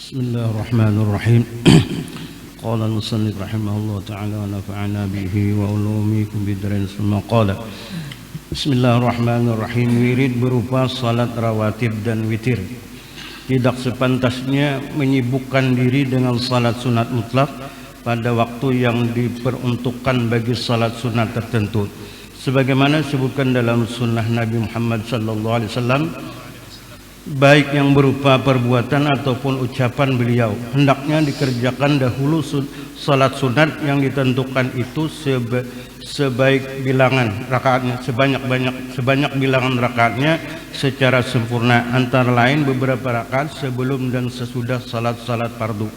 Bismillahirrahmanirrahim. Qala al-musannif rahimahullah ta'ala wa nafa'ana bihi wa ulumikum bidarain summa qala. Bismillahirrahmanirrahim. Wirid berupa salat rawatib dan witir. Tidak sepantasnya menyibukkan diri dengan salat sunat mutlak pada waktu yang diperuntukkan bagi salat sunat tertentu. Sebagaimana disebutkan dalam sunnah Nabi Muhammad SAW, baik yang berupa perbuatan ataupun ucapan beliau, hendaknya dikerjakan dahulu salat sunat yang ditentukan itu sebaik bilangan rakaatnya, sebanyak bilangan rakaatnya secara sempurna, antara lain beberapa rakaat sebelum dan sesudah salat fardu,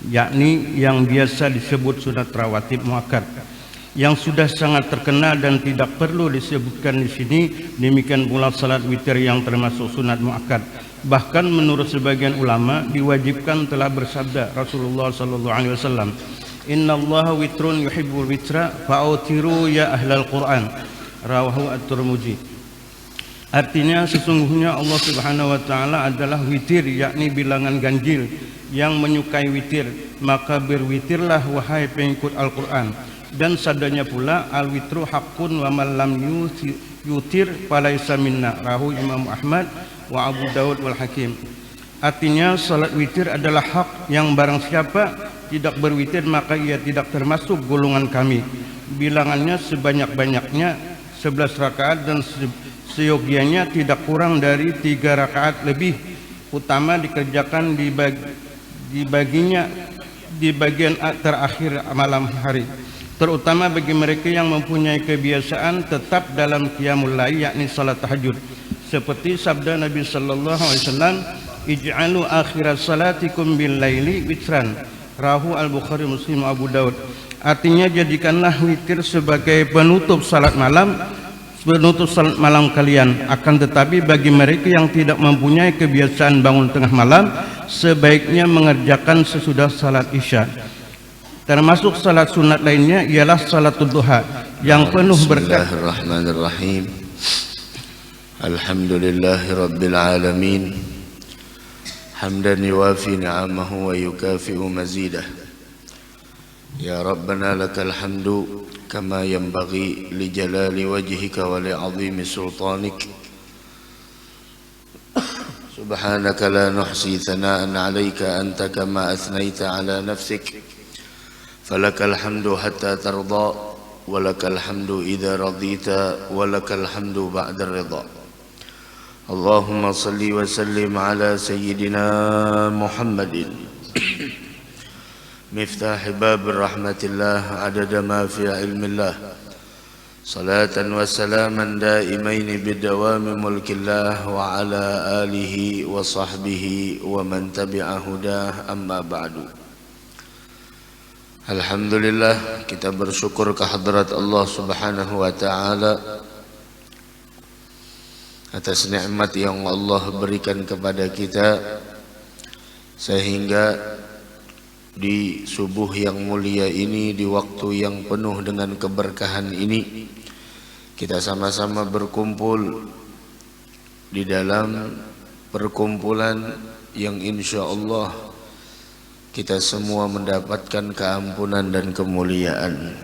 yakni yang biasa disebut sunat rawatib muakkad, yang sudah sangat terkenal dan tidak perlu disebutkan di sini. Demikian pula salat witir yang termasuk sunat muakkad. Bahkan menurut sebagian ulama diwajibkan, telah bersabda Rasulullah sallallahu alaihi wasallam, "Innallaha witrun yuhibbul witra fa'utiru ya ahlal Qur'an." Rawahu At-Tirmidzi. Artinya sesungguhnya Allah Subhanahu wa taala adalah witir, yakni bilangan ganjil yang menyukai witir, maka berwitirlah wahai pengikut Al-Qur'an. Dan sabdanya pula, al-witru haqqun wa man lam yutir falaysa minna. Rawahu Imam Ahmad wa Abu Daud wal Hakim. Artinya salat witir adalah hak, yang barang siapa tidak berwitir maka ia tidak termasuk golongan kami. Bilangannya sebanyak-banyaknya 11 rakaat dan seyogianya tidak kurang dari 3 rakaat lebih. Utama dikerjakan di bagian terakhir malam hari, terutama bagi mereka yang mempunyai kebiasaan tetap dalam qiyamul lail, yakni salat tahajud, seperti sabda Nabi sallallahu alaihi wasallam, "Ij'alu akhirat salatikum bil laili witran." Rawahu Al-Bukhari, Muslim, Abu Daud. Artinya jadikanlah witir sebagai penutup salat malam kalian. Akan tetapi bagi mereka yang tidak mempunyai kebiasaan bangun tengah malam, sebaiknya mengerjakan sesudah salat isya. Termasuk salat sunat lainnya ialah salatul duha yang penuh berkah. Bismillahirrahmanirrahim. Alhamdulillahi rabbil alamin. Hamdan yuwafi ni'amahu wa yukafi'u mazidah. Ya Rabbana lakal hamdu kama yanbaghi li jalali wajhika wa li 'azimi sultanik. Subhanaka la nuhsi thana'an 'alaika anta kama athnaita 'ala nafsik. فلك الحمد حتى ترضى ولك الحمد إذا رضيت ولك الحمد بعد الرضا. اللهم صل وسلم على سيدنا محمد مفتاح باب رحمة الله عدد ما في علم الله، صلاة وسلاما دائمين بدوام ملك الله وعلى آله وصحبه ومن تبع هداه. أما بعد. Alhamdulillah, kita bersyukur kehadrat Allah Subhanahu wa taala atas nikmat yang Allah berikan kepada kita, sehingga di subuh yang mulia ini, di waktu yang penuh dengan keberkahan ini, kita sama-sama berkumpul di dalam perkumpulan yang insya Allah kita semua mendapatkan keampunan dan kemuliaan.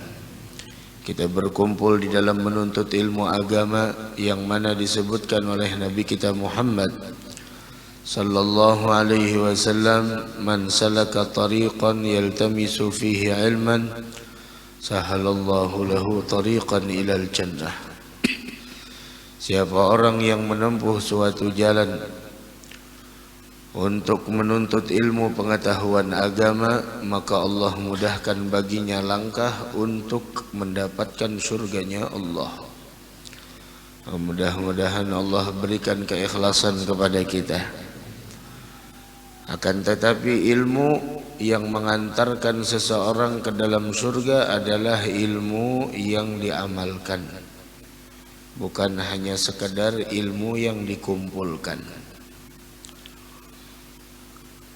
Kita berkumpul di dalam menuntut ilmu agama yang mana disebutkan oleh Nabi kita Muhammad sallallahu alaihi wasallam, "Man salaka tariqan yaltamisu fihi ilman, sahalallahu lahu tariqan ilal jannah." Siapa orang yang menempuh suatu jalan untuk menuntut ilmu pengetahuan agama, maka Allah mudahkan baginya langkah untuk mendapatkan surganya Allah. Mudah-mudahan Allah berikan keikhlasan kepada kita. Akan tetapi ilmu yang mengantarkan seseorang ke dalam surga adalah ilmu yang diamalkan, bukan hanya sekadar ilmu yang dikumpulkan.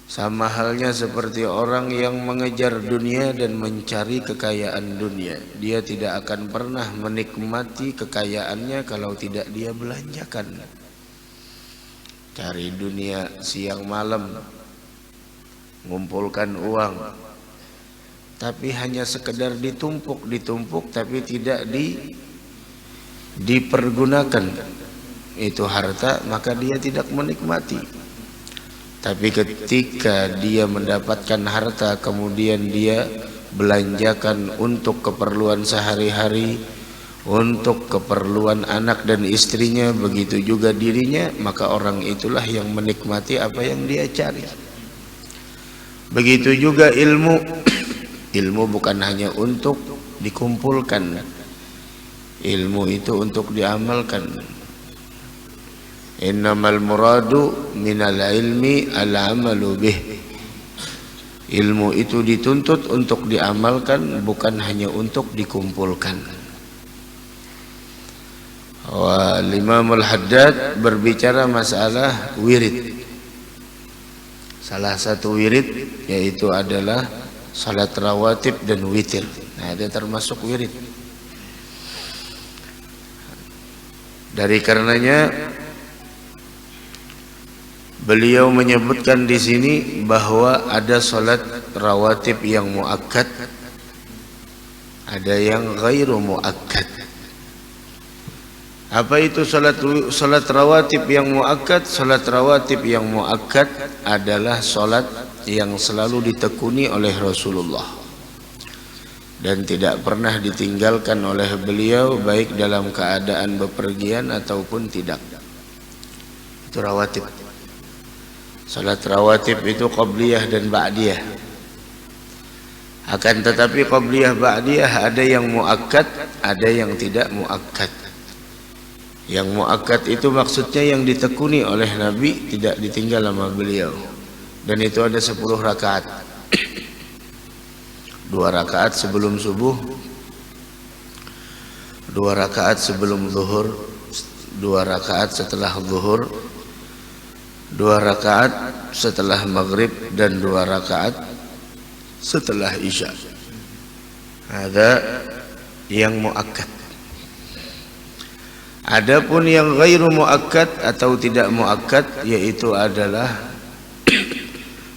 Sama halnya seperti orang yang mengejar dunia dan mencari kekayaan dunia. Dia tidak akan pernah menikmati kekayaannya kalau tidak dia belanjakan. Cari dunia siang malam, mengumpulkan uang, tapi hanya sekedar ditumpuk tapi tidak dipergunakan itu harta, maka dia tidak menikmati. Tapi ketika dia mendapatkan harta kemudian dia belanjakan untuk keperluan sehari-hari, untuk keperluan anak dan istrinya, begitu juga dirinya, maka orang itulah yang menikmati apa yang dia cari. Begitu juga ilmu. Ilmu bukan hanya untuk dikumpulkan, ilmu itu untuk diamalkan. Innamal muradu minal ilmi al-amalu bih. Ilmu itu dituntut untuk diamalkan, bukan hanya untuk dikumpulkan. Imamul Haddad berbicara masalah wirid. Salah satu wirid yaitu adalah salat rawatib dan witir. Nah, dia termasuk wirid. Dari karenanya beliau menyebutkan di sini bahwa ada salat rawatib yang muakkad, ada yang ghairu muakkad. Apa itu salat rawatib yang muakkad? Salat rawatib yang muakkad adalah salat yang selalu ditekuni oleh Rasulullah dan tidak pernah ditinggalkan oleh beliau baik dalam keadaan bepergian ataupun tidak. Itu rawatib. Salat rawatib itu qabliyah dan ba'diyah. Akan tetapi qabliyah ba'diyah ada yang muakkad, ada yang tidak muakkad. Yang muakkad itu maksudnya yang ditekuni oleh Nabi, tidak ditinggal sama beliau. Dan itu ada 10 rakaat. 2 rakaat sebelum subuh, 2 rakaat sebelum zuhur, 2 rakaat setelah zuhur, 2 rakaat setelah maghrib, dan 2 rakaat setelah isya. Ada yang muakkad. Adapun yang ghairu muakkad atau tidak muakkad yaitu adalah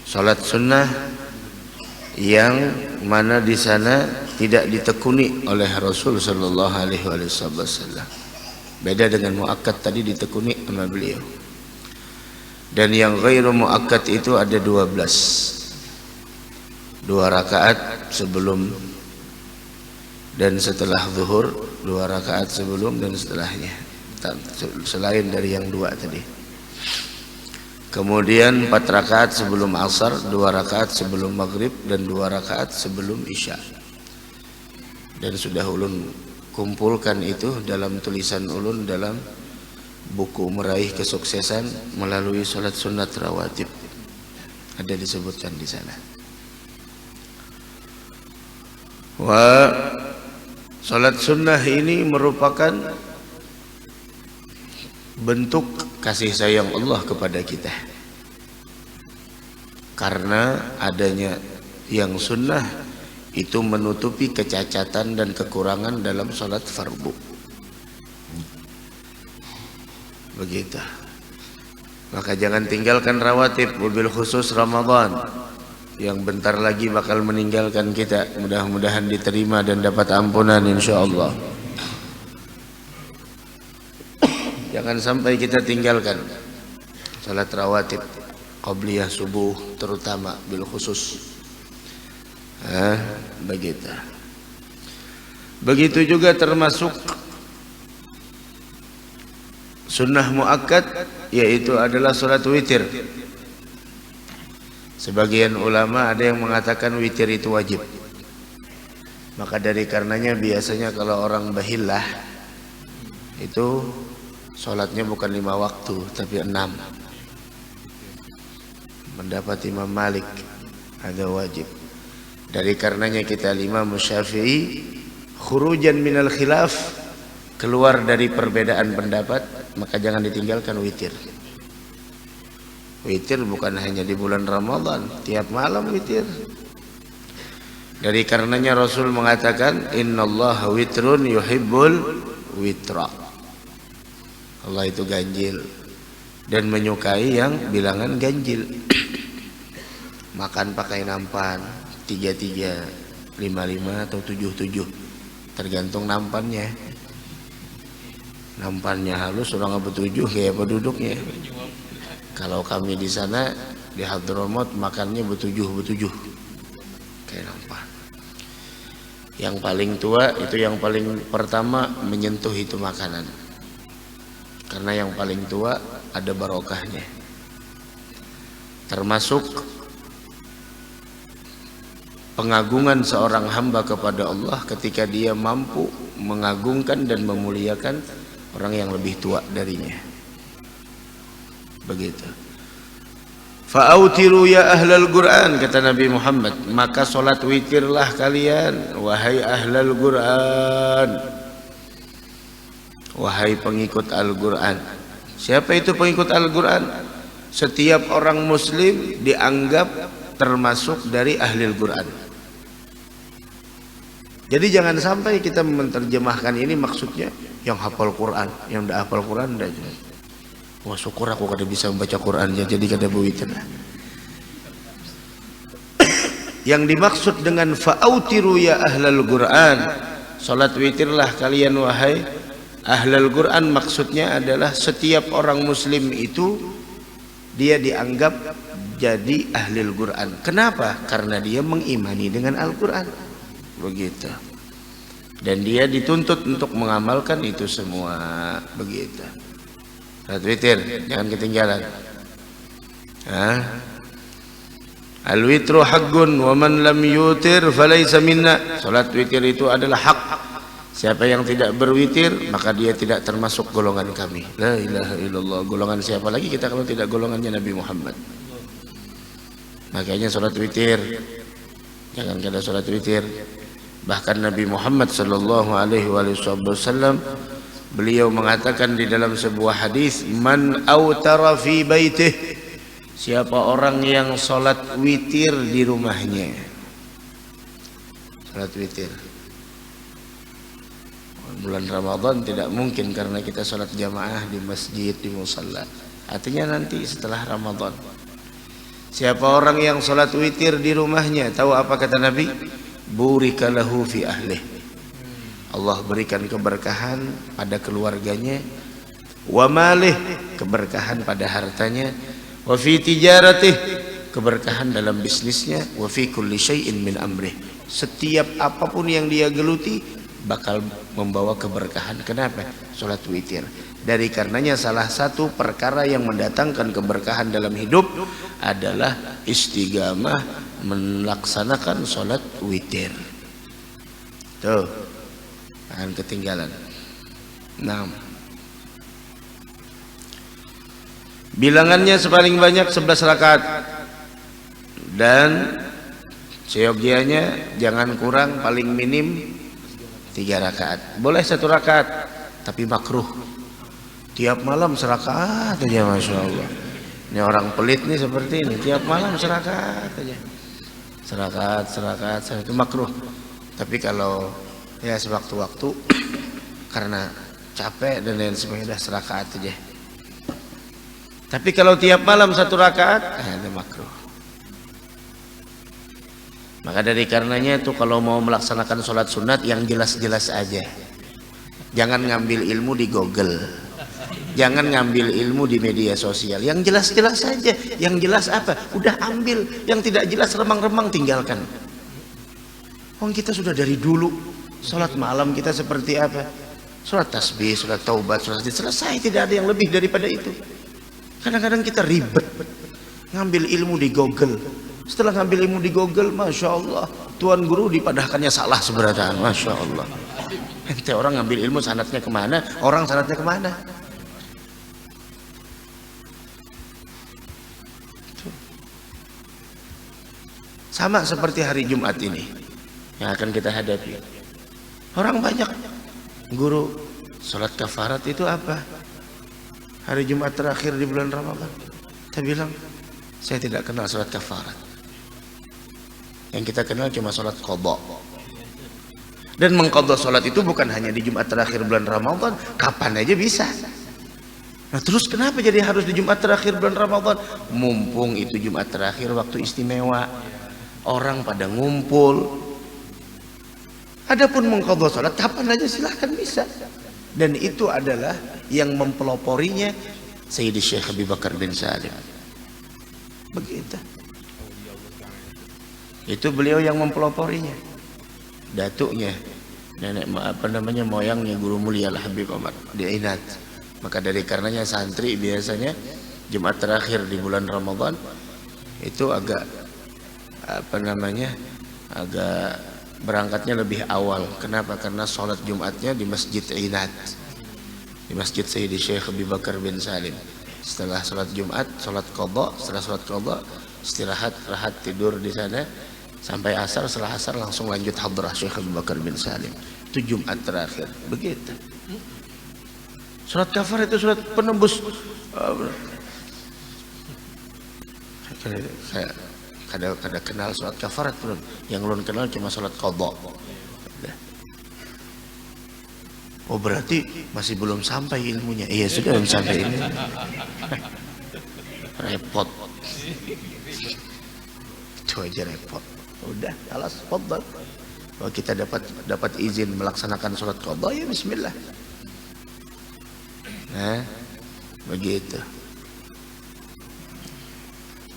salat sunnah yang mana di sana tidak ditekuni oleh Rasul sallallahu alaihi wasallam. Beda dengan muakkad tadi ditekuni sama beliau. Dan yang ghairu muakkad itu ada 12. 2 rakaat sebelum dan setelah zuhur, 2 rakaat sebelum dan setelahnya, selain dari yang 2 tadi. Kemudian 4 rakaat sebelum asar, 2 rakaat sebelum maghrib, dan 2 rakaat sebelum isya. Dan sudah ulun kumpulkan itu dalam tulisan ulun dalam buku Meraih Kesuksesan melalui salat sunat rawatib. Ada disebutkan di sana. Salat sunnah ini merupakan bentuk kasih sayang Allah kepada kita. Karena adanya yang sunnah itu menutupi kecacatan dan kekurangan dalam salat fardu. Begitu. Maka jangan tinggalkan rawatib, wabil khusus Ramadan yang bentar lagi bakal meninggalkan kita. Mudah-mudahan diterima dan dapat ampunan insyaallah. Jangan sampai kita tinggalkan salat rawatib qabliyah subuh terutama bil khusus. Begitu. Begitu juga termasuk sunnah muakkad yaitu adalah salat witir. Sebagian ulama ada yang mengatakan witir itu wajib. Maka dari karenanya biasanya kalau orang bahillah itu sholatnya bukan 5 waktu tapi 6. Mendapat Imam Malik ada wajib. Dari karenanya kita Imam Syafi'i khurujan minal khilaf, keluar dari perbedaan pendapat, maka jangan ditinggalkan witir. Witir bukan hanya di bulan Ramadan, tiap malam witir. Dari karenanya Rasul mengatakan innallaha witrun yuhibbul witra. Allah itu ganjil dan menyukai yang bilangan ganjil. makan pakai nampan 33, 55 atau 77, tergantung nampannya. Nampannya halus orang bertujuh kayak apa duduknya. Kalau kami di sana di Hadramaut makannya bertujuh kayak nampan. Yang paling tua itu yang paling pertama menyentuh itu makanan, karena yang paling tua ada barokahnya. Termasuk pengagungan seorang hamba kepada Allah ketika dia mampu mengagungkan dan memuliakan orang yang lebih tua darinya. Begitu. Fa'autiru ya ahlal Qur'an, kata Nabi Muhammad, maka solat witirlah kalian wahai ahlal Qur'an, wahai pengikut Al-Qur'an. Siapa itu pengikut Al-Qur'an? Setiap orang muslim dianggap termasuk dari ahli Al-Qur'an. Jadi jangan sampai kita menerjemahkan ini maksudnya yang hafal Quran, yang tidak hafal Quran tidak jelas. Wah syukur aku kada bisa membaca Quran, jadi kada berwitir. Yang dimaksud dengan fa'autiru ya ahlal Qur'an, salat witirlah kalian wahai ahlal Qur'an, maksudnya adalah setiap orang muslim itu dia dianggap jadi ahli Al-Qur'an. Kenapa? Karena dia mengimani dengan Al-Qur'an. Begitu. Dan dia dituntut untuk mengamalkan itu semua. Begitu. Salat witir jangan ketinggalan. Al-witru haqqun wa man lam yutir falaysa minna. Salat witir itu adalah hak. Siapa yang tidak berwitir maka dia tidak termasuk golongan kami. La ilaha illallah. Golongan siapa lagi kita kalau tidak golongannya Nabi Muhammad? Makanya salat witir jangan kada salat witir. Bahkan Nabi Muhammad sallallahu alaihi wasallam beliau mengatakan di dalam sebuah hadis, man autara fi baitih, siapa orang yang salat witir di rumahnya. Salat witir bulan Ramadan tidak mungkin karena kita salat jamaah di masjid, di musalla. Artinya nanti setelah Ramadan. Siapa orang yang salat witir di rumahnya, tahu apa kata Nabi? Burika lahu fi ahlih. Allah berikan keberkahan pada keluarganya, wa malih, keberkahan pada hartanya, wa fi tijaratih, keberkahan dalam bisnisnya, wa fi kulli syai'in min amrih. Setiap apapun yang dia geluti bakal membawa keberkahan. Kenapa? Salat witir. Dari karenanya salah satu perkara yang mendatangkan keberkahan dalam hidup adalah istiqamah melaksanakan salat witir. Tuh, jangan ketinggalan. 6. Bilangannya sepaling banyak 11 rakaat dan seyogianya jangan kurang paling minim 3 rakaat. Boleh 1 rakaat tapi makruh. Tiap malam serakaat aja, masya Allah. Ini orang pelit nih seperti ini, tiap malam serakaat aja. Serakaat itu makruh. Tapi kalau ya sewaktu-waktu karena capek dan lain sebagainya serakaat aja. Tapi kalau tiap malam 1 rakaat, itu makruh. Maka dari karenanya itu kalau mau melaksanakan sholat sunat yang jelas-jelas aja. Jangan ngambil ilmu di Google. Jangan ngambil ilmu di media sosial. Yang jelas-jelas saja. Yang jelas apa? Udah ambil. Yang tidak jelas remang-remang tinggalkan. Kita sudah dari dulu sholat malam kita seperti apa? Sholat tasbih, sholat taubat, sholat selesai. Tidak ada yang lebih daripada itu. Kadang-kadang kita ribet ngambil ilmu di Google. Setelah ngambil ilmu di Google, masya Allah, tuan guru dipadahkannya salah sebenarnya, masya Allah. Ente orang ngambil ilmu sanadnya kemana? Orang sanadnya kemana? Sama seperti hari Jumat ini yang akan kita hadapi. Orang banyak guru sholat kafarat itu apa? Hari Jumat terakhir di bulan Ramadan. Saya bilang, saya tidak kenal sholat kafarat. Yang kita kenal cuma sholat qadha. Dan mengqadha sholat itu bukan hanya di Jumat terakhir bulan Ramadan, kapan aja bisa. Nah terus kenapa jadi harus di Jumat terakhir bulan Ramadan? Mumpung itu Jumat terakhir waktu istimewa, orang pada ngumpul. Adapun mengqadha salat kapan aja silahkan bisa. Dan itu adalah yang mempeloporinya Sayyidi Syekh Abi Bakar bin Salim. Begitu. Itu beliau yang mempeloporinya. Datuknya, nenek moyangnya Guru Mulia Habib Omar di Ainat. Maka dari karenanya santri biasanya Jumat terakhir di bulan Ramadan itu agak agak berangkatnya lebih awal. Kenapa? Karena sholat Jumatnya di Masjid Ainat, di Masjid Sayyidi Syekh Abi Bakar bin Salim. Setelah sholat Jumat, sholat qadha, setelah sholat qadha istirahat, tidur di sana sampai asar. Setelah asar langsung lanjut hadrah Syekh Abi Bakar bin Salim. Itu Jumat terakhir. Begitu. Sholat kafar itu sholat penembus. Saya kada kenal sholat kafarat belum. Yang ulun kenal cuma sholat qadha. Oh berarti masih belum sampai ilmunya. Iya sudah belum sampai ini. Repot. Itu aja repot. Udah, alas fadhal. Kalau kita dapat izin melaksanakan sholat qadha ya bismillah. Nah, begitu.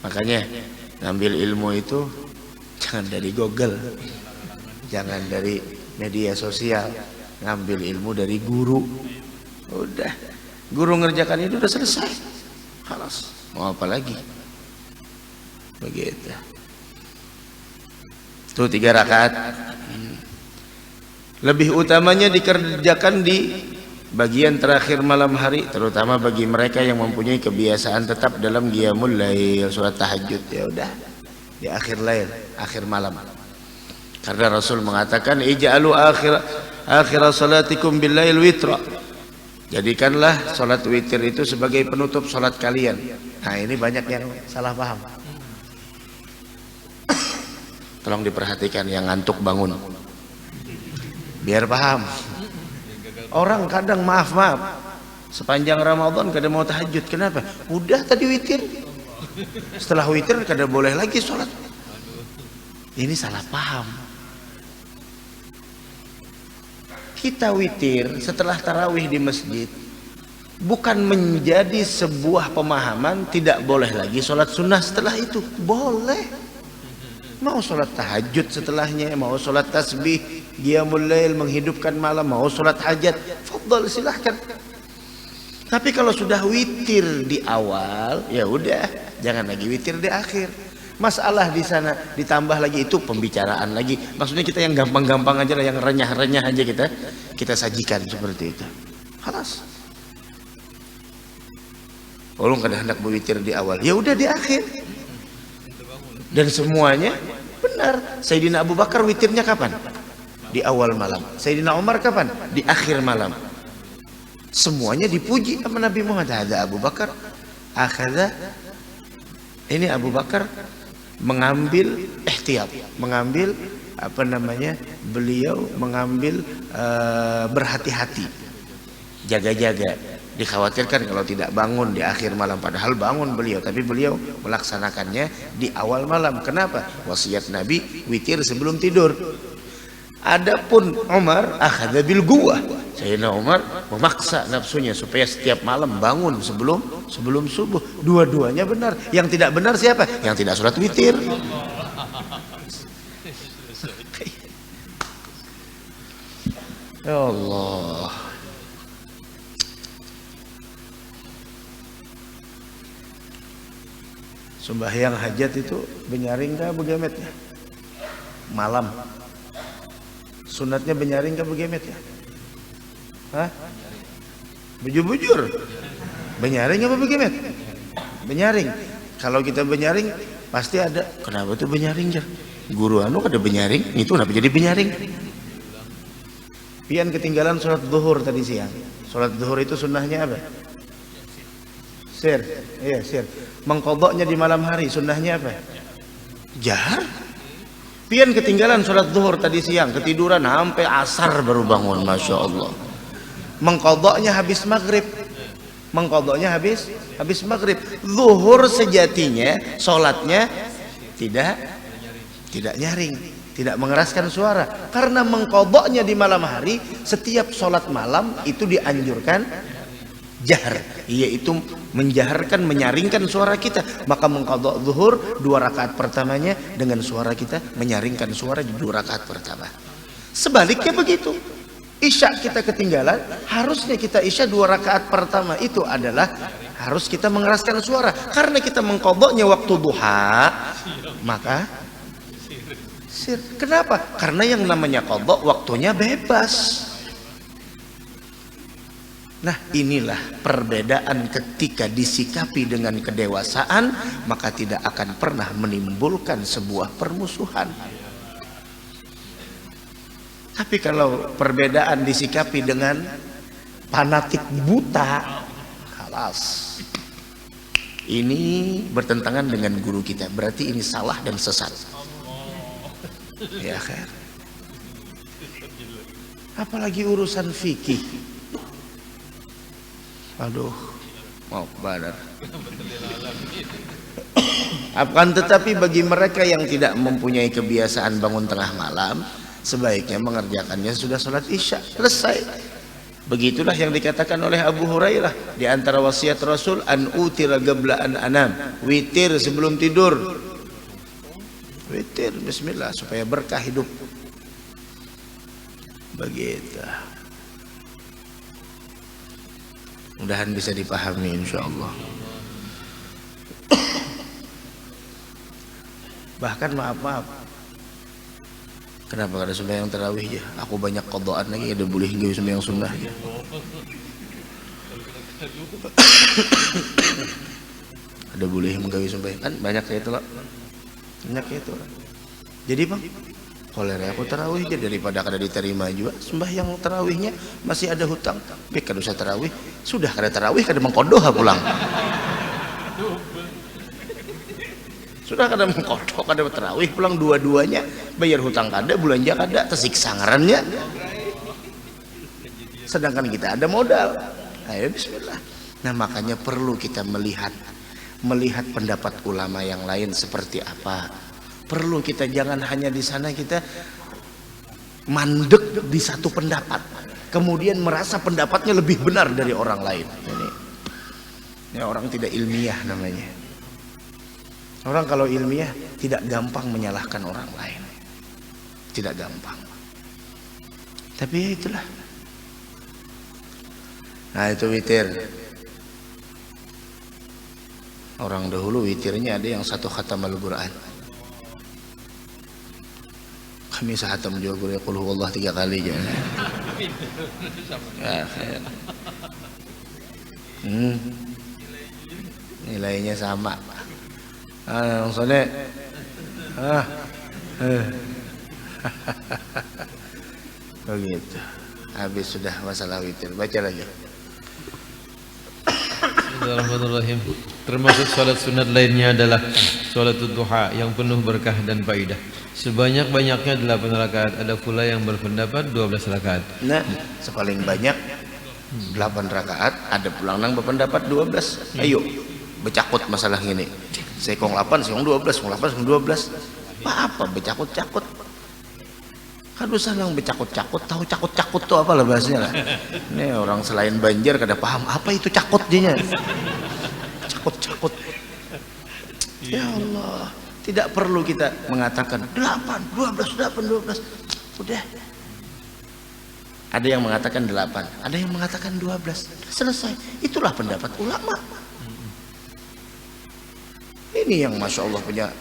Makanya ngambil ilmu itu jangan dari Google, jangan dari media sosial, ngambil ilmu dari guru. Udah, guru ngerjakan itu udah selesai. Halas, mau apa lagi? Begitu. Tuh 3 rakaat. Lebih utamanya dikerjakan di bagian terakhir malam hari, terutama bagi mereka yang mempunyai kebiasaan tetap dalam qiyamul lail, salat tahajud. Ya udah di akhir lail, akhir malam. Karena Rasul mengatakan ij'alu akhir salatikum bil lail witra. Jadikanlah salat witir itu sebagai penutup salat kalian. Nah, ini banyak yang salah paham. Tolong diperhatikan yang ngantuk bangun. Biar paham. Orang kadang maaf sepanjang Ramadan kada mau tahajud. Kenapa? Udah tadi witir. Setelah witir kada boleh lagi sholat. Ini salah paham. Kita witir setelah tarawih di masjid bukan menjadi sebuah pemahaman tidak boleh lagi sholat sunnah setelah itu. Boleh. Mau sholat tahajud setelahnya, mau sholat tasbih, qiyamul lail, menghidupkan malam, mau sholat hajat, fadhal silahkan. Tapi kalau sudah witir di awal, ya udah, jangan lagi witir di akhir. Masalah di sana ditambah lagi itu pembicaraan lagi. Maksudnya kita yang gampang-gampang aja lah, yang renyah-renyah aja kita sajikan seperti itu. Halas. Ulun kada hendak berwitir di awal, ya udah di akhir. Dan semuanya benar. Sayyidina Abu Bakar witirnya kapan? Di awal malam. Sayyidina Umar kapan? Di akhir malam. Semuanya dipuji sama Nabi Muhammad. Ada Abu Bakar akhada. Ini Abu Bakar mengambil ihtiyat, mengambil beliau mengambil berhati-hati, jaga-jaga. Dikhawatirkan kalau tidak bangun di akhir malam, padahal bangun beliau, tapi beliau melaksanakannya di awal malam. Kenapa? Wasiat Nabi witir sebelum tidur. Adapun Umar akhadha bil quwwah. Sayyidina Umar memaksa nafsunya supaya setiap malam bangun sebelum subuh. Dua-duanya benar. Yang tidak benar siapa? Yang tidak sholat witir. Ya Allah. Sembahyang hajat itu benyaring kah begemetnya? Malam. Sunatnya benyaring kah begemet ya? Hah? Bujur-bujur. Benyaring apa begemet? Benyaring. Kalau kita benyaring pasti ada. Kenapa tuh benyaring jar? Guru anu kada benyaring, itu kenapa jadi benyaring? Pian ketinggalan sholat zuhur tadi siang. Sholat zuhur itu sunnahnya apa? Sir. Iya, sir. Mengqadha'nya di malam hari, sunnahnya apa? Jahar. Pian ketinggalan sholat zuhur tadi siang, ketiduran sampai asar baru bangun, masya Allah. Mengqadha'nya habis maghrib. Mengqadanya habis maghrib. Zuhur sejatinya sholatnya tidak nyaring, tidak mengeraskan suara. Karena mengqadanya di malam hari, setiap sholat malam itu dianjurkan jahar, yaitu menjaharkan, menyaringkan suara kita. Maka mengqadha zuhur 2 rakaat pertamanya dengan suara kita, menyaringkan suara di 2 rakaat pertama. Sebaliknya begitu, isya kita ketinggalan, harusnya kita isya 2 rakaat pertama itu adalah harus kita mengeraskan suara. Karena kita mengqadhanya waktu duha, maka kenapa? Karena yang namanya qadha waktunya bebas. Nah, inilah perbedaan ketika disikapi dengan kedewasaan, maka tidak akan pernah menimbulkan sebuah permusuhan. Tapi kalau perbedaan disikapi dengan fanatik buta, halas. Ini bertentangan dengan guru kita, berarti ini salah dan sesat. Ya kan? Apalagi urusan fikih. Aduh, mau badar. Akan tetapi bagi mereka yang tidak mempunyai kebiasaan bangun tengah malam, sebaiknya mengerjakannya sudah sholat isya selesai. Begitulah yang dikatakan oleh Abu Hurairah di antara wasiat Rasul, an utira qabla an anam, witir sebelum tidur. Witir bismillah supaya berkah hidup. Begitu. Mudahan bisa dipahami insyaallah. Bahkan maaf, kenapa ada sembahyang tarawih ya? Aku banyak qadaan lagi, ada boleh hingga sembahyang sunnah ya. Ada boleh hingga sembahyang kan banyak ya itu lah. Banyak ya itu lah. Jadi Bang, kalau aku tarawih aja daripada kada diterima juga sembahyang tarawihnya masih ada hutang. Tapi kada usah tarawih, sudah kada tarawih kada mengqadha pulang. Sudah kada mengqadha kada tarawih pulang dua-duanya, bayar hutang kada, belanja kada, tersiksa ngarannya. Sedangkan kita ada modal. Ayo bismillah. Nah, makanya perlu kita melihat pendapat ulama yang lain seperti apa. Perlu kita jangan hanya di sana kita mandek di satu pendapat, kemudian merasa pendapatnya lebih benar dari orang lain. Ini orang tidak ilmiah namanya. Orang kalau ilmiah tidak gampang menyalahkan orang lain, tidak gampang. Tapi ya itulah. Nah itu witir. Orang dahulu witirnya ada yang 1 khatam Al-Quran. Kami sehatam juga qul huwallah 3 kali aja. Ya, nilainya sama. Maksudnya begitu. Habis sudah masalah witir. Baca lagi. Bismillahirrahmanirrahim. Termasuk salat sunat lainnya adalah salat duha yang penuh berkah dan faidah. Sebanyak-banyaknya 8 rakaat. Ada pula yang berpendapat 12 rakaat. Nah, sepaling banyak 8 rakaat, ada pula yang berpendapat 12. Ayo, bercakut masalah ini. Saya kong 8, saya kong 12, kong 8, kong 12. Apa bercakut-cakut? Aduh salah bercakut-cakut, tahu cakut-cakut tuh apa lah bahasanya lah. Ini orang selain Banjar kada paham apa itu cakut dinya. Cakut-cakut. Ya Allah, tidak perlu kita mengatakan 8, 12, 8, 12. Udah. Ada yang mengatakan 8, ada yang mengatakan 12. Selesai. Itulah pendapat ulama. Ini yang Masya Allah punya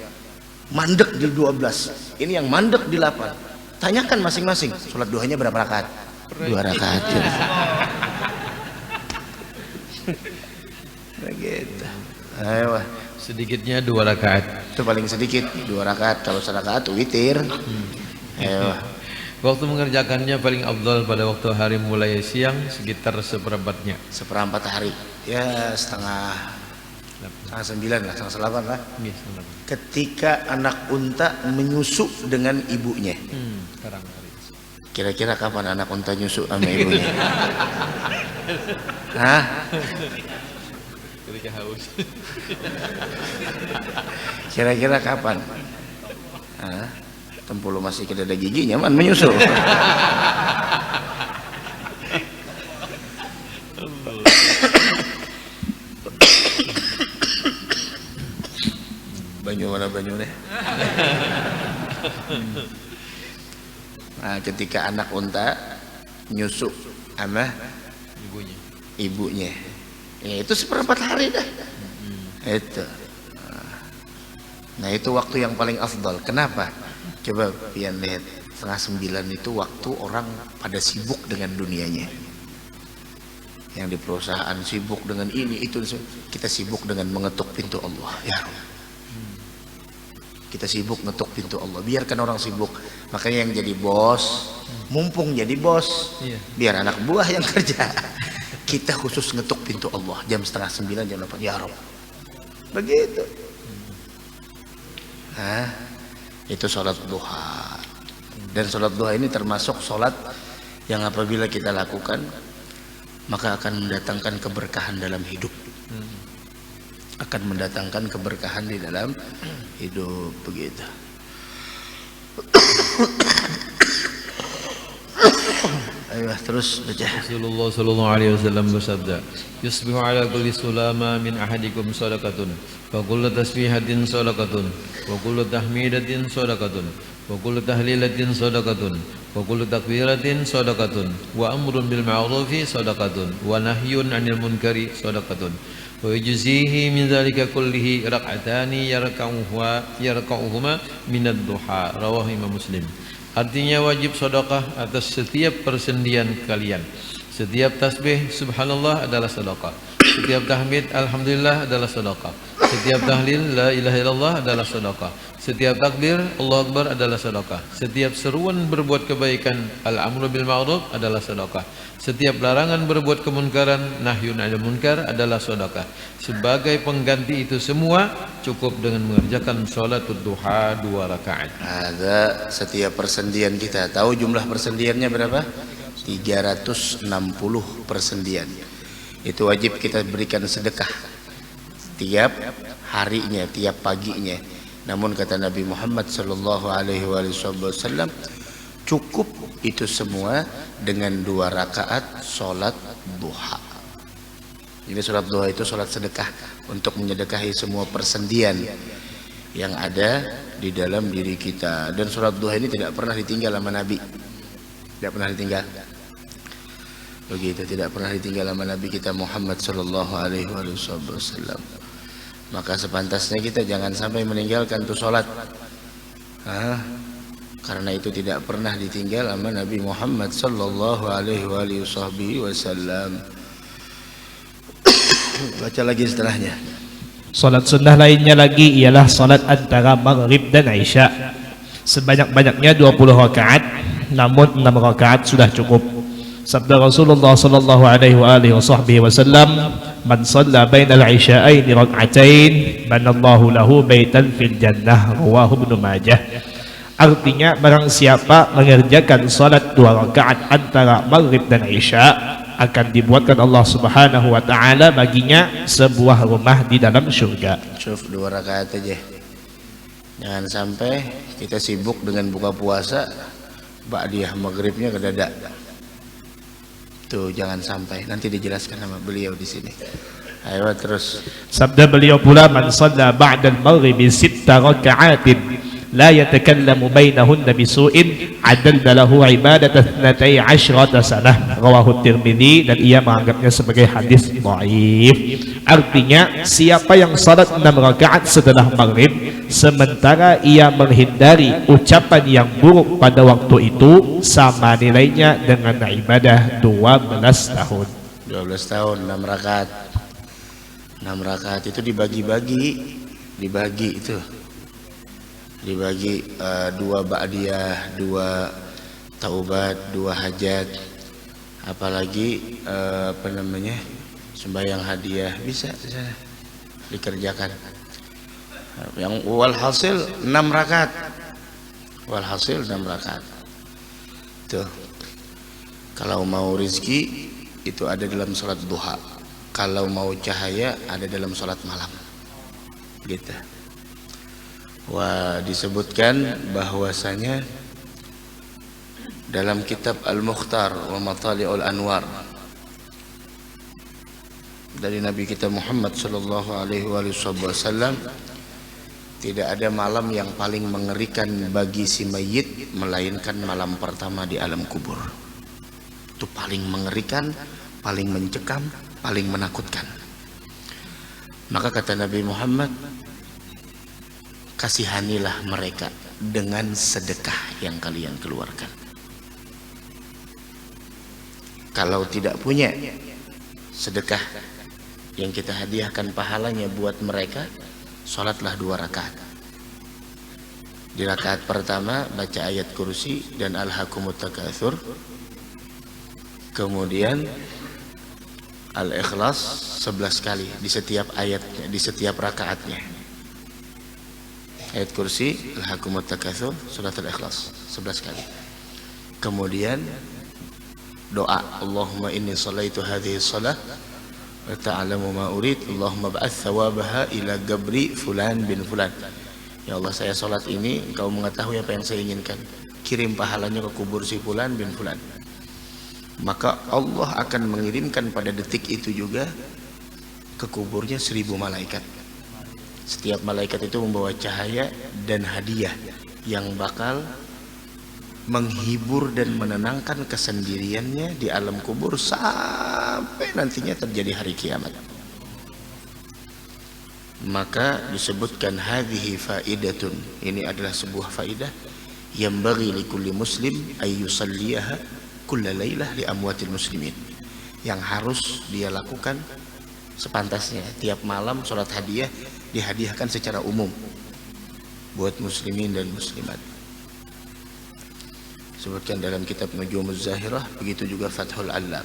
mandek di 12. Ini yang mandek di 8. Tanyakan masing-masing, sholat duhanya berapa rakaat? 2 rakaat. Begitu. Ayo. Sedikitnya 2 rakaat. Itu paling sedikit 2 rakaat. Kalau 1 rakaat witir. Ayo. Waktu mengerjakannya paling afdal pada waktu hari mulai siang sekitar seperempatnya. Seperempat hari. Ya setengah 9 lah, setengah 8 lah. Ketika anak unta menyusu dengan ibunya. Kira-kira kapan anak unta nyusu sama ibunya? Hah? ketika haus. Kira-kira kapan? Tempulu masih ada giginya, man menyusul. Banyu mana banyu deh. Nah, ketika anak unta nyusuk sama ibunya, ya itu seperempat hari dah. Itu. Nah itu waktu yang paling afdal. Kenapa? Coba pian lihat, 8:30 itu waktu orang pada sibuk dengan dunianya. Yang di perusahaan sibuk dengan ini itu, kita sibuk dengan mengetuk pintu Allah. Ya, kita sibuk ngetuk pintu Allah. Biarkan orang sibuk. Makanya yang jadi bos, mumpung jadi bos, biar anak buah yang kerja. Kita khusus ngetuk pintu Allah jam 8:30, jam 8. Ya Rabb. Begitu. Itu sholat duha. Dan sholat duha ini termasuk sholat yang apabila kita lakukan maka akan mendatangkan keberkahan dalam hidup. Akan mendatangkan keberkahan di dalam hidup, begitu. Ayo terus baca. Rasulullah sallallahu alaihi wasallam bersabda, "Yusbihu ala kulli sulama min ahadikum shadaqatun, wa kullu tasbihatin shadaqatun, wa kullu tahmidatin shadaqatun, wa kullu tahlilatin shadaqatun, wa kullu takbiratin shadaqatun, wa amrun bil ma'rufi shadaqatun, wa nahyun 'anil munkari shadaqatun." Wa yujzihi min dzalika kullihi rak'atani yarka'uhuma min ad-duha. Rawahu Imam Muslim. Artinya wajib sedekah atas setiap persendian kalian. Setiap tasbih subhanallah adalah sedekah. Setiap tahmid alhamdulillah adalah sedekah. Setiap tahlil la ilaha illallah adalah sedekah. Setiap takbir Allahu akbar adalah sedekah. Setiap seruan berbuat kebaikan al-amru bil ma'ruf adalah sedekah. Setiap larangan berbuat kemunkaran nahyun 'anil munkar adalah sedekah. Sebagai pengganti itu semua cukup dengan mengerjakan sholatul duha 2 rakaat. Ada setiap persendian kita. Tahu jumlah persendiannya berapa? 360 persendian. Itu wajib kita berikan sedekah tiap harinya, tiap paginya. Namun kata Nabi Muhammad sallallahu alaihi wasallam, cukup itu semua dengan 2 rakaat sholat duha. Jadi sholat duha itu sholat sedekah untuk menyedekahi semua persendian yang ada di dalam diri kita. Dan sholat duha ini tidak pernah ditinggal sama Nabi. Tidak pernah ditinggal. Begitu, tidak pernah ditinggal sama Nabi kita Muhammad sallallahu alaihi wasallam. Maka sepantasnya kita jangan sampai meninggalkan tuh sholat. Karena itu tidak pernah ditinggal sama Nabi Muhammad sallallahu alaihi wasallam. Baca lagi setelahnya. Salat sunnah lainnya lagi ialah salat antara maghrib dan isya. Sebanyak-banyaknya 20 rakaat, namun 6 rakaat sudah cukup. Sabda Rasulullah sallallahu alaihi wasallam, "Man shalla bainal isya'aini rak'atain, banallahu lahu baitan fil jannah." Rawahu Ibnu Majah. Artinya barang siapa mengerjakan salat 2 rakaat antara maghrib dan isya, akan dibuatkan Allah Subhanahu wa taala baginya sebuah rumah di dalam surga. Syuf 2 rakaat aja. Jangan sampai kita sibuk dengan buka puasa, ba'diyah maghribnya ke dada. Tuh jangan sampai, nanti dijelaskan sama beliau di sini. Ayo terus. Sabda beliau pula, "Man shalla ba'da al-maghribi 6 raka'atin la yatakallamu bainahunna bisu'in, adalla lahu ibadata 12 sanah." Rawahu Tirmidzi, dan ia menganggapnya sebagai hadis dhaif. Artinya siapa yang salat 6 rakaat setelah maghrib sementara ia menghindari ucapan yang buruk pada waktu itu, sama nilainya dengan ibadah 12 tahun. 12 tahun 6 rakaat. 6 rakaat itu dibagi itu. Dibagi 2 ba'diyah, 2 taubat, 2 hajat, apalagi sembahyang hadiah, bisa dikerjakan. Yang walhasil 6 rakaat. Walhasil 6 rakaat. Tuh. Kalau mau rezeki itu ada dalam salat duha. kalau mau cahaya ada dalam sholat malam, gitu. Wah, disebutkan bahwasanya dalam kitab Al-Mukhtar wa Matali'ul Anwar dari Nabi kita Muhammad sallallahu alaihi wasallam, tidak ada malam yang paling mengerikan bagi si mayit melainkan malam pertama di alam kubur. Itu paling mengerikan, paling mencekam, paling menakutkan. Maka kata Nabi Muhammad, kasihanilah mereka dengan sedekah yang kalian keluarkan. Kalau tidak punya sedekah yang kita hadiahkan pahalanya buat mereka, sholatlah 2 rakaat. Di rakaat pertama baca ayat kursi dan alhaakumut takatsur, kemudian Al-Ikhlas 11 kali di setiap ayatnya, di setiap rakaatnya. Ayat kursi, alhaakumut takatsur, surat Al-Ikhlas 11 kali. Kemudian doa, Allahumma inni sholaitu hadhihi shalah wa ta'lamu ma urid, Allahumma ba'ats thawabaha ila gabri fulan bin fulan. Ya Allah, saya salat ini, Engkau mengetahui apa yang saya inginkan, kirim pahalanya ke kubur si fulan bin fulan. Maka Allah akan mengirimkan pada detik itu juga ke kuburnya 1000 malaikat. Setiap malaikat itu membawa cahaya dan hadiah yang bakal menghibur dan menenangkan kesendiriannya di alam kubur sampai nantinya terjadi hari kiamat. Maka disebutkan hadhihi faidatun, ini adalah sebuah faidah yang bagi likulli muslim ayyusalliyaha kulla lailah li amwatil muslimin, yang harus dia lakukan sepantasnya. Tiap malam sholat hadiah dihadiahkan secara umum buat muslimin dan muslimat. Sebutkan dalam kitab Nujumuz Zahirah, begitu juga Fathul Alam.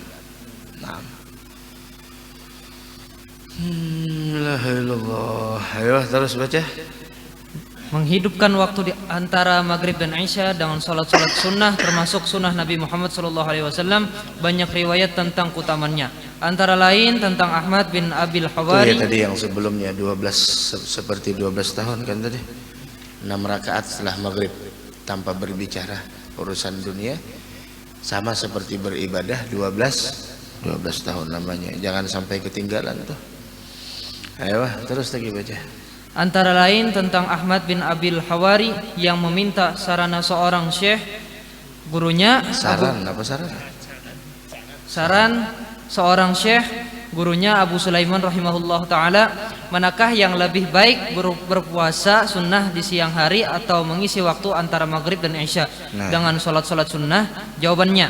Naam. La ilaha illallah. Ayo terus baca. Menghidupkan waktu di antara maghrib dan isya dengan salat-salat sunnah, termasuk sunnah Nabi Muhammad SAW. Banyak riwayat tentang keutamannya. Antara lain tentang Ahmad bin Abil Hawari. Itu ya tadi yang sebelumnya 12, seperti 12 tahun kan tadi. 6 rakaat setelah maghrib tanpa berbicara urusan dunia, sama seperti beribadah 12 tahun namanya. Jangan sampai ketinggalan tuh. Ayo terus lagi baca. Antara lain tentang Ahmad bin Abil Hawari yang meminta sarana seorang syekh gurunya. Saran seorang syekh gurunya Abu Sulaiman rahimahullah ta'ala, manakah yang lebih baik berpuasa sunnah di siang hari atau mengisi waktu antara maghrib dan isya dengan sholat-sholat sunnah? Jawabannya,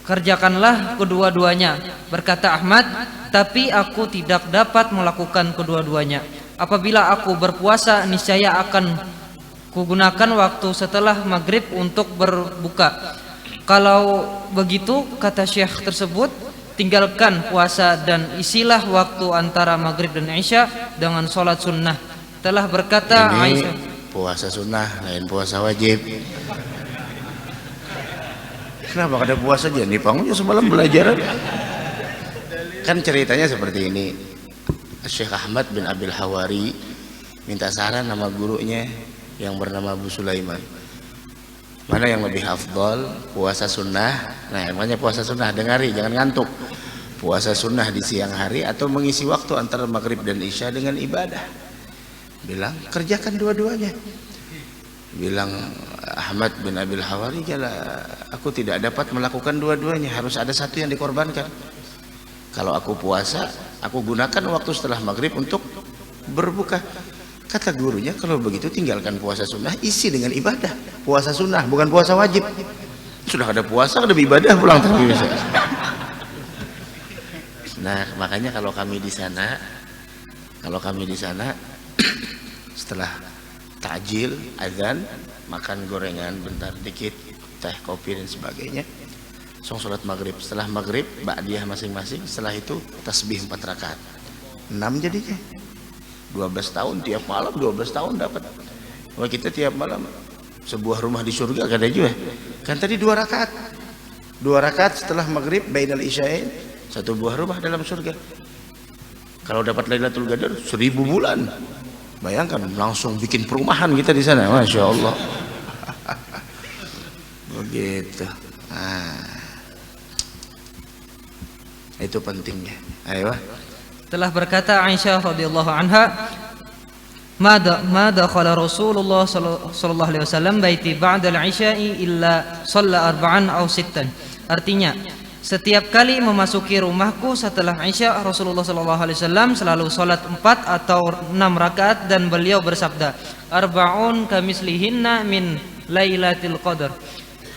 kerjakanlah kedua-duanya. Berkata Ahmad, tapi aku tidak dapat melakukan kedua-duanya. Apabila aku berpuasa, niscaya akan kugunakan waktu setelah maghrib untuk berbuka. Kalau begitu, kata syekh tersebut, tinggalkan puasa dan isilah waktu antara maghrib dan isya dengan sholat sunnah. Telah berkata Aisyah, puasa sunnah lain puasa wajib. Kenapa ada puasa aja nih panggungnya semalam belajar? Kan ceritanya seperti ini. Syekh Ahmad bin Abil Hawari minta saran nama gurunya yang bernama Abu Sulaiman, mana yang lebih afdol, puasa sunnah. Nah, namanya puasa sunnah, dengari, jangan ngantuk. Puasa sunnah di siang hari atau mengisi waktu antara maghrib dan isya dengan ibadah. Bilang, kerjakan dua-duanya. Bilang Ahmad bin Abil Hawari, aku tidak dapat melakukan dua-duanya, harus ada satu yang dikorbankan. Kalau aku puasa, aku gunakan waktu setelah maghrib untuk berbuka. Kata gurunya, kalau begitu tinggalkan puasa sunnah, isi dengan ibadah. Puasa sunnah, bukan puasa wajib. Sudah ada puasa, ada ibadah, pulang tapi bisa. Nah, makanya kalau kami di sana setelah takjil, azan, makan gorengan bentar dikit, teh, kopi dan sebagainya, langsung sholat maghrib. Setelah maghrib, ba'diyah masing-masing. Setelah itu tasbih 4 rakaat. 6 jadinya. 12 tahun tiap malam, 12 tahun dapat. Wah, kita tiap malam sebuah rumah di surga kan ada juga. Kan tadi 2 rakaat. 2 rakaat setelah maghrib bainal isya'in, 1 buah rumah dalam surga. Kalau dapat Lailatul Qadar 1000 bulan. Bayangkan langsung bikin perumahan kita di sana, Masya Allah. Begitu. Itu pentingnya. Ayo. Telah berkata Aisyah radhiyallahu anha, ma dakhala Rasulullah sallallahu alaihi wasallam baiti ba'da al-isya'i illa shalla arba'an aw sittan. Artinya, setiap kali memasuki rumahku setelah Isya, Rasulullah sallallahu alaihi wasallam selalu salat 4 atau 6 rakaat dan beliau bersabda, arba'un kamislihinna min Lailatul Qadar.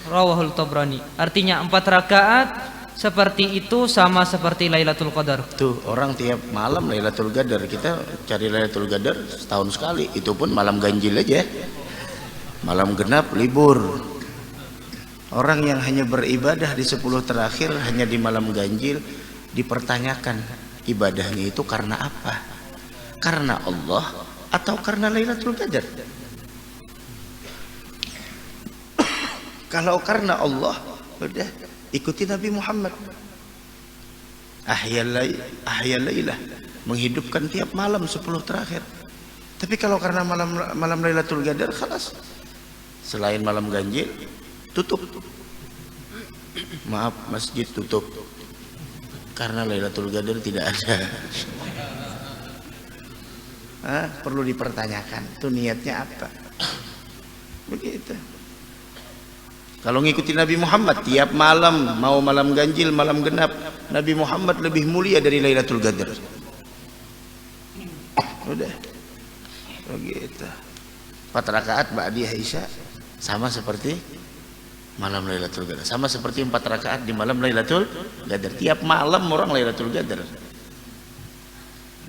Rawahul Tabrani. Artinya 4 rakaat seperti itu sama seperti Lailatul Qadar. Tuh, orang tiap malam Lailatul Qadar. Kita cari Lailatul Qadar setahun sekali. Itu pun malam ganjil aja. Malam genap libur. Orang yang hanya beribadah di 10 terakhir hanya di malam ganjil dipertanyakan ibadahnya itu karena apa? Karena Allah atau karena Lailatul Qadar? Kalau karena Allah, udah ikuti Nabi Muhammad. Ahya lailah, menghidupkan tiap malam 10 terakhir. Tapi kalau karena malam Lailatul Qadar, khalas. Selain malam ganjil, tutup. Maaf, masjid tutup. Karena Lailatul Qadar tidak ada. Perlu dipertanyakan, itu niatnya apa? Begitu. Kalau ngikuti Nabi Muhammad tiap malam, mau malam ganjil, malam genap, Nabi Muhammad lebih mulia dari Lailatul Qadar. Udah. Begitu. 4 rakaat ba'di Isya sama seperti malam Lailatul Qadar. Sama seperti 4 rakaat di malam Lailatul Qadar. Tiap malam orang Lailatul Qadar.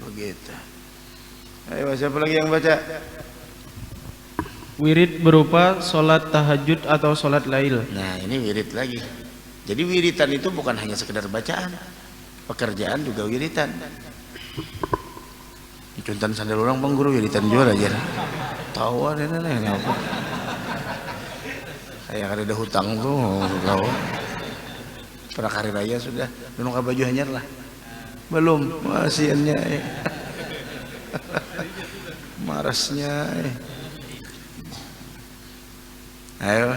Begitu. Ayo, siapa lagi yang baca? Wirid berupa sholat tahajud atau sholat lail. Nah, ini wirid lagi. Jadi wiritan itu bukan hanya sekedar bacaan, pekerjaan juga wiritan. Contohan sandal orang bang guru wiritan jual aja. Tahu ada nenek apa? Kayak ada hutang tuh, tahu. Prakari raya sudah, nunggu baju hanyar lah. Belum, masiannya. Marasnya. Ayo.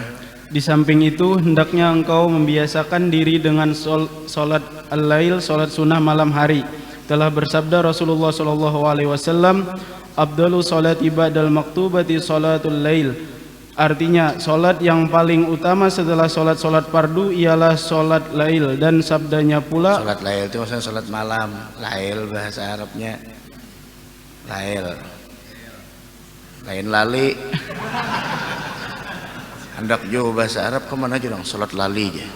Di samping itu hendaknya engkau membiasakan diri dengan sholat al-lail, sholat sunnah malam hari. Telah bersabda Rasulullah SAW, "Afdalu sholati ba'dal maktubati sholatul lail." Artinya, sholat yang paling utama setelah sholat fardu ialah sholat lail. Dan sabdanya pula, sholat lail itu maksudnya sholat malam. Lail bahasa Arabnya lail. Lain lali. Hendak jauh bahasa Arab kemana aja dong? Sholat lali aja.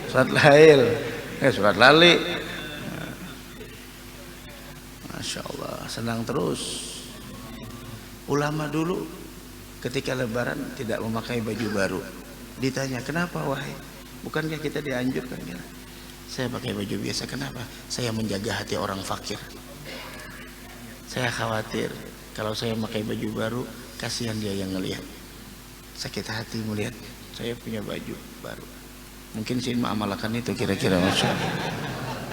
Sholat lail. Sholat lali. Masya Allah, senang terus. Ulama dulu ketika lebaran tidak memakai baju baru. Ditanya, kenapa wahai? Bukankah kita dianjurkan? Saya pakai baju biasa. Kenapa? Saya menjaga hati orang fakir. Saya khawatir kalau saya pakai baju baru, kasihan dia yang ngelihat. Sakit hati melihat saya punya baju baru. Mungkin sih mengamalkan itu kira-kira, Masya Allah.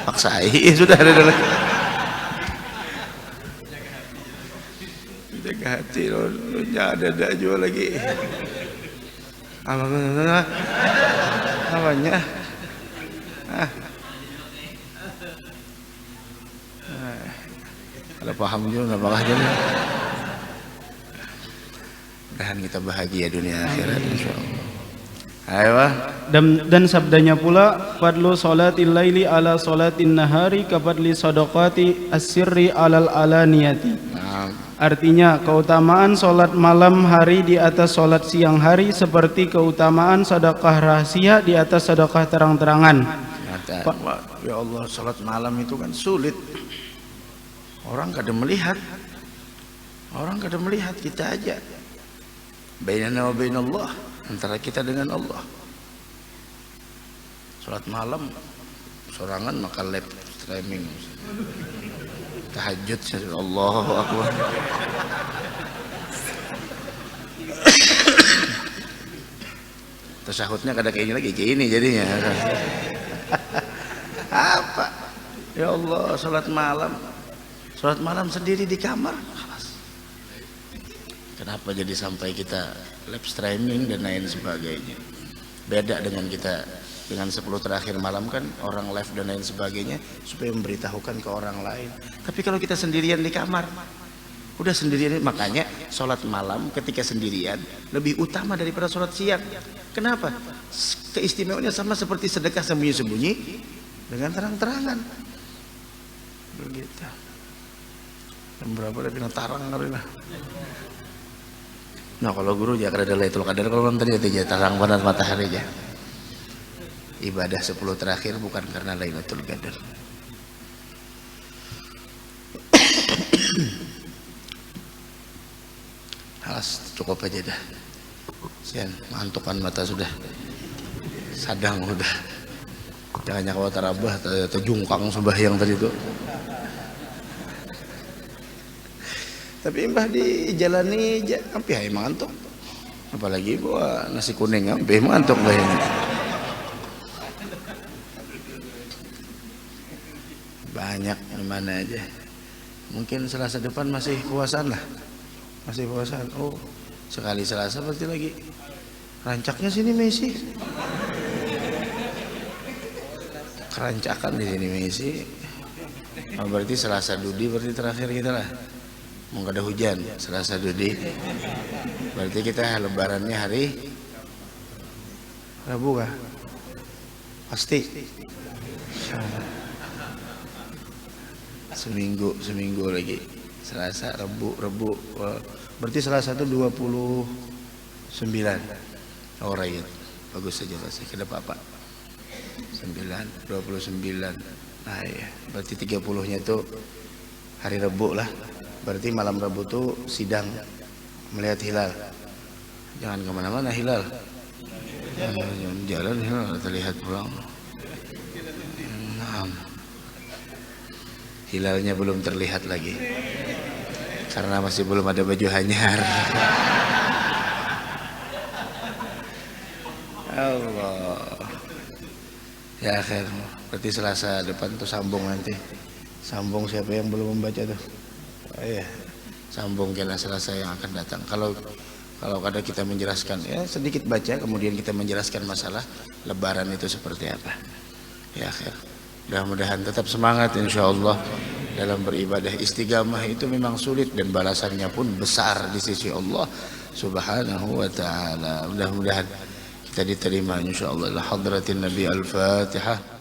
Paksa sudah ada lagi. Jaga hati lo ada jual lagi. Apanya? Kalau paham juga nggak bakal jadi. Dan kita bahagia dunia akhirat insyaallah. Ayo. Dan sabdanya pula, fadlu sholatil laili ala sholatin nahari kafadli sadaqati as-sirri alal alaniyati. Artinya, keutamaan sholat malam hari di atas sholat siang hari seperti keutamaan sedekah rahasia di atas sedekah terang-terangan. Ya Allah, sholat malam itu kan sulit. Orang kadang melihat. Orang kadang melihat, kita aja. Bainana wa bainallah, antara kita dengan Allah. Sholat malam sorangan maka live streaming. Tahajud, Allahu Akbar. Tasahudnya kada kayak ini lagi, kayak ini jadinya. Apa? Ya Allah, salat malam sendiri di kamar. Kenapa jadi sampai kita live streaming dan lain sebagainya? Beda dengan kita dengan 10 terakhir malam kan orang live dan lain sebagainya supaya memberitahukan ke orang lain. Tapi kalau kita sendirian di kamar, udah sendirian, makanya sholat malam ketika sendirian lebih utama daripada sholat siang. Kenapa? Keistimewaannya sama seperti sedekah sembunyi-sembunyi dengan terang-terangan. Begitu. Jam berapa udah pindah tarang karena. Nah kalau guru ya kada ada Lailatul Qadar, kalau tadi aja tarang pada matahari aja. Ibadah 10 terakhir bukan karena Lailatul Qadar. Alas, cukup aja dah. Sian, ngantukan mata sudah. Sadang udah. Jangan nyawa tarabah atau jungkang sembahyang tadi itu. Tapi mbah dijalani ampi hai mantuk. Apalagi bawa nasi kuning ampi mantuk bayang. Banyak di mana aja. Mungkin Selasa depan masih puasan lah. Masih puasan. Oh, sekali Selasa pasti lagi. Rancaknya sini Messi. Kerancakan di sini Messi. Oh, berarti Selasa Dudi berarti terakhir kita lah. Mau ada hujan Selasa Dudi. Berarti kita lebarannya hari Rabu kah? Pasti. Seminggu lagi. Selasa, Rabu. Berarti Selasa itu 29. Oh right. Bagus saja Selasa. Kita apa? 29. Nah ya, berarti 30-nya itu hari Rabu lah. Berarti malam Rabu tuh sidang melihat hilal. Jangan kemana-mana hilal. Jalan hilal terlihat pulang. Nah, hilalnya belum terlihat lagi karena masih belum ada baju hanyar. Allah. Ya akhir. Berarti Selasa depan tuh sambung nanti. Sambung siapa yang belum membaca tuh? Oh, iya. Sambung kena Selasa yang akan datang. Kalau ada kita menjelaskan ya sedikit baca, kemudian kita menjelaskan masalah Lebaran itu seperti apa. Ya akhir. Mudah-mudahan tetap semangat insyaallah dalam beribadah. Istiqamah itu memang sulit dan balasannya pun besar di sisi Allah Subhanahu wa taala. Mudah-mudahan kita diterima insyaallah. Hadratin Nabi Al-Fatihah.